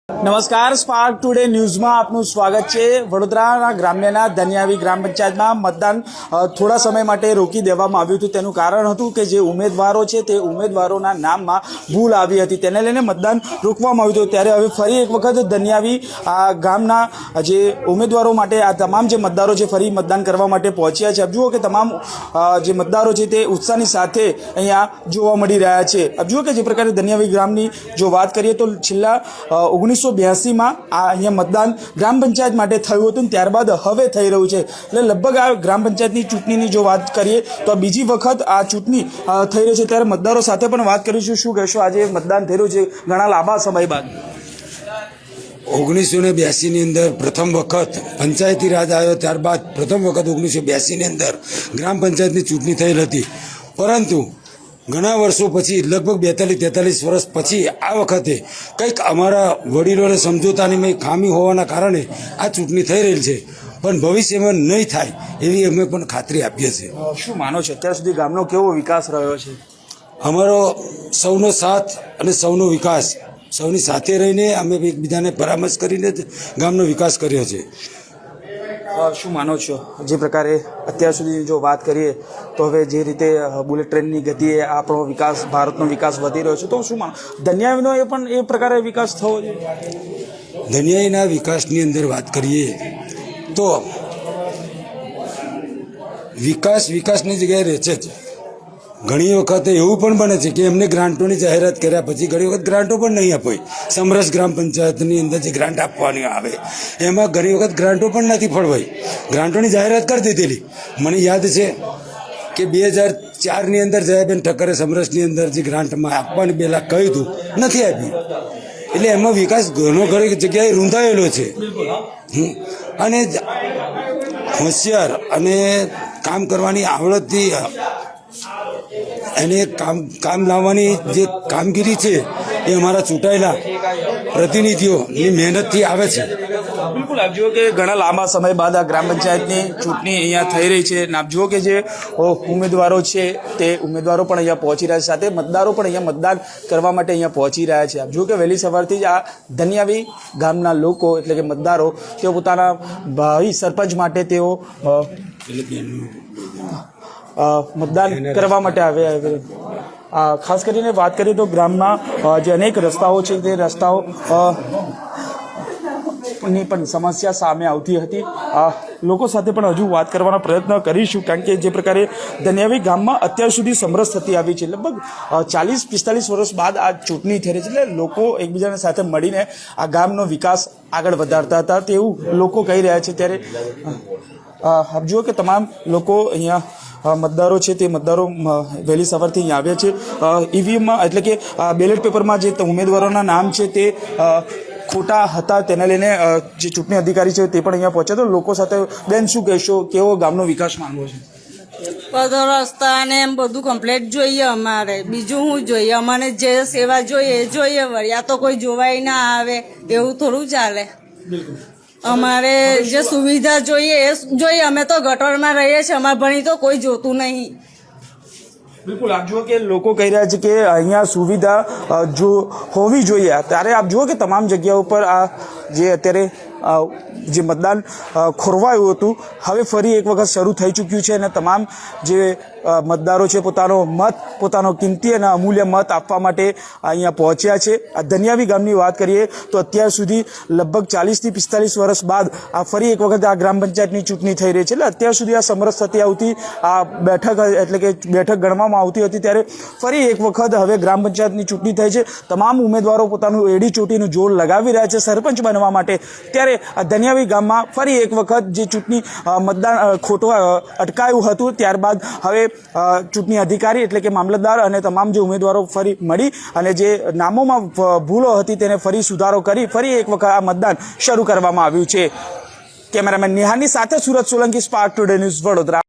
નમસ્કાર, spark today ન્યૂઝમાં આપનું સ્વાગત છે। વડોદરાના ગ્રામ્યના ધનિયાવી ગ્રામ પંચાયતમાં મતદાન થોડા સમય માટે રોકી દેવામાં આવ્યું હતું। તેનું કારણ હતું કે જે ઉમેદવારો છે તે ઉમેદવારોના નામમાં ભૂલ આવી હતી, તેને લઈને મતદાન રોકવામાં આવ્યું હતું। ત્યારે હવે ફરી એક વખત ધનિયાવી ગામના જે ઉમેદવારો માટે આ તમામ જે મતદારો છે ફરી મતદાન કરવા માટે પહોંચ્યા છે। આપ જુઓ કે તમામ જે મતદારો છે તે ઉત્સાહની સાથે અહીંયા જોવા મળી રહ્યા છે। આપ જુઓ કે જે પ્રકારે ધનિયાવી ગ્રામની જો વાત કરીએ તો છેલ્લા 1982માં આ અહીંયા મતદાન ગ્રામ પંચાયત માટે થયું હતું, ત્યારબાદ હવે થઈ રહ્યું છે। એટલે લગભગ આ ગ્રામ પંચાયતની ચૂંટણીની જો વાત કરીએ તો બીજી વખત આ ચૂંટણી થઈ રહી છે। ત્યારે મતદારો સાથે પણ વાત કરીશું। શું કહેશો, આજે મતદાન થઈ રહ્યું છે ઘણા લાંબા સમય બાદ? 1982ની અંદર પ્રથમ વખત પંચાયતી રાજ આવ્યો, ત્યારબાદ પ્રથમ વખત 1982ની અંદર ગ્રામ પંચાયતની ચૂંટણી થયેલ હતી, પરંતુ ઘણા વર્ષો પછી લગભગ 42-43 વર્ષ પછી આ વખતે કંઈક અમારા વડીલોને સમજૂતાની ખામી હોવાના કારણે આ ચૂંટણી થઈ રહેલ છે, પણ ભવિષ્યમાં નહીં થાય એવી અમે પણ ખાતરી આપીએ છીએ। શું માનો છો, અત્યાર સુધી ગામનો કેવો વિકાસ રહ્યો છે? અમારો સૌનો સાથ અને સૌનો વિકાસ, સૌની સાથે રહીને અમે એકબીજાને પરામર્શ કરીને જ ગામનો વિકાસ કર્યો છે। શું માનો છો, જે પ્રકારે અત્યાર સુધી જો વાત કરીએ તો હવે જે રીતે બુલેટ ટ્રેનની ગતિએ આપણો વિકાસ, ભારતનો વિકાસ વધી રહ્યો છે, તો શું માનો ધનિયાવીનો એ પણ એ પ્રકારે વિકાસ થવો જોઈએ? ધનિયાઈના વિકાસની અંદર વાત કરીએ તો વિકાસની જગ્યાએ રહે છે જ। ઘણી વખતે એવું પણ બને છે કે એમને ગ્રાન્ટોની જાહેરાત કર્યા પછી ઘણી વખત ગ્રાન્ટો પણ નહીં અપાય। સમરસ ગ્રામ પંચાયતની અંદર જે ગ્રાન્ટ આપવાની આવે એમાં ઘણી વખત ગ્રાન્ટો પણ નથી ફળવાઈ। ગ્રાન્ટોની જાહેરાત કરી દીધેલી, મને યાદ છે કે 2004ની અંદર જયાબેન ઠક્કરે સમરસની અંદર જે ગ્રાન્ટમાં આપવાની પહેલાં કહ્યું હતું, નથી આપી। એટલે એમાં વિકાસ ઘણી જગ્યાએ રૂંધાયેલો છે। અને હોશિયાર અને કામ કરવાની આવડતથી એને કામ લાવવાની જે કામગીરી છે એ અમારા ચૂંટાયેલા પ્રતિનિધિઓની મહેનતથી આવે છે। બિલકુલ, આપ જુઓ કે ઘણા લાંબા સમય બાદ આ ગ્રામ પંચાયતની ચૂંટણી અહીંયા થઈ રહી છે, અને આપ જુઓ કે જે ઉમેદવારો છે તે ઉમેદવારો પણ અહીંયા પહોંચી રહ્યા છે, સાથે મતદારો પણ અહીંયા મતદાન કરવા માટે અહીંયા પહોંચી રહ્યા છે। આપ જુઓ કે વહેલી સવારથી જ આ ધનિયાવી ગામના લોકો એટલે કે મતદારો તેઓ પોતાના ભાવિ સરપંચ માટે તેઓ મતદાન કરવા માટે આવ્યા। ખાસ કરીને વાત કરીએ તો ગ્રામમાં જે અનેક રસ્તાઓ છે તે રસ્તાઓ ની પણ સમસ્યા સામે આવતી હતી। લોકો સાથે પણ હજુ વાત કરવાનો પ્રયત્ન કરીશું, કારણ કે જે પ્રકારે ધનિયાવી ગામમાં અત્યાર સુધી સમરસ થતી આવી છે, લગભગ 40-45 વર્ષ બાદ આ ચૂંટણી થઈ રહી છે, એટલે લોકો એકબીજાને સાથે મળીને આ ગામનો વિકાસ આગળ વધારતા હતા તેવું લોકો કહી રહ્યા છે। ત્યારે આપ જુઓ કે તમામ લોકો અહીંયા મતદારો છે તે મતદારો વહેલી સવારથી અહીંયા આવ્યા છે। ઈવીએમમાં એટલે કે બેલેટ પેપરમાં જે ઉમેદવારોના નામ છે તે ખોટા હતા, તેને લઈને જે ચૂંટણી અધિકારી છે તે પણ અહીંયા પહોંચ્યા। તો લોકો સાથે બેન શું કહેશો, કેવો ગામનો વિકાસ માનવો છે? બધો રસ્તા ને એમ બધું કમ્પ્લીટ જોઈએ અમારે, બીજું શું જોઈએ? અમને જે સેવા જોઈએ એ જોઈએ, વળી આ તો કોઈ જોવાય ના આવે એવું થોડું ચાલે। અમારે જે સુવિધા જોઈએ એ જોઈએ। અમે તો ગટરમાં રહીએ છીએ, અમારે ભણી તો કોઈ જોતું નહીં। બિલકુલ, આપ જુઓ કે લોકો કહી રહ્યા છે કે અહીંયા સુવિધા જો હોવી જોઈએ। ત્યારે આપ જુઓ કે તમામ જગ્યાઓ પર આ જે અત્યારે જે મતદાન ખોરવાયું હતું હવે ફરી એક વખત શરૂ થઈ ચૂક્યું છે, અને તમામ જે મતદારો છે પોતાનો કિંમતી અને અમૂલ્ય મત આપવા માટે અહીંયા પહોંચ્યા છે। આ ધનિયાવી ગામની વાત કરીએ તો અત્યાર સુધી લગભગ 40-45 વર્ષ બાદ આ ફરી એક વખત આ ગ્રામ પંચાયતની ચૂંટણી થઈ રહી છે। એટલે અત્યાર સુધી આ સમરસ થતી આવતી આ બેઠક એટલે કે બેઠક ગણવામાં આવતી હતી, ત્યારે ફરી એક વખત હવે ગ્રામ પંચાયતની ચૂંટણી થઈ છે। તમામ ઉમેદવારો પોતાનું એડી ચોટીનું જોર લગાવી રહ્યા છે સરપંચ બનવા માટે। ત્યારે આ ધનિયાવી ગામમાં ફરી એક વખત જે ચૂંટણી મતદાન ખોટું અટકાયું હતું, ત્યારબાદ હવે ચૂંટણી અધિકારી એટલે કે મામલતદાર અને તમામ જે ઉમેદવારો ફરી મળી અને જે નામોમાં ભૂલો હતી તેને ફરી સુધારો કરી ફરી એક વખત આ મતદાન શરૂ કરવામાં આવ્યું છે। કેમેરામેન નિહાળની સાથે Surat Solanki, spark today news, Vadodara.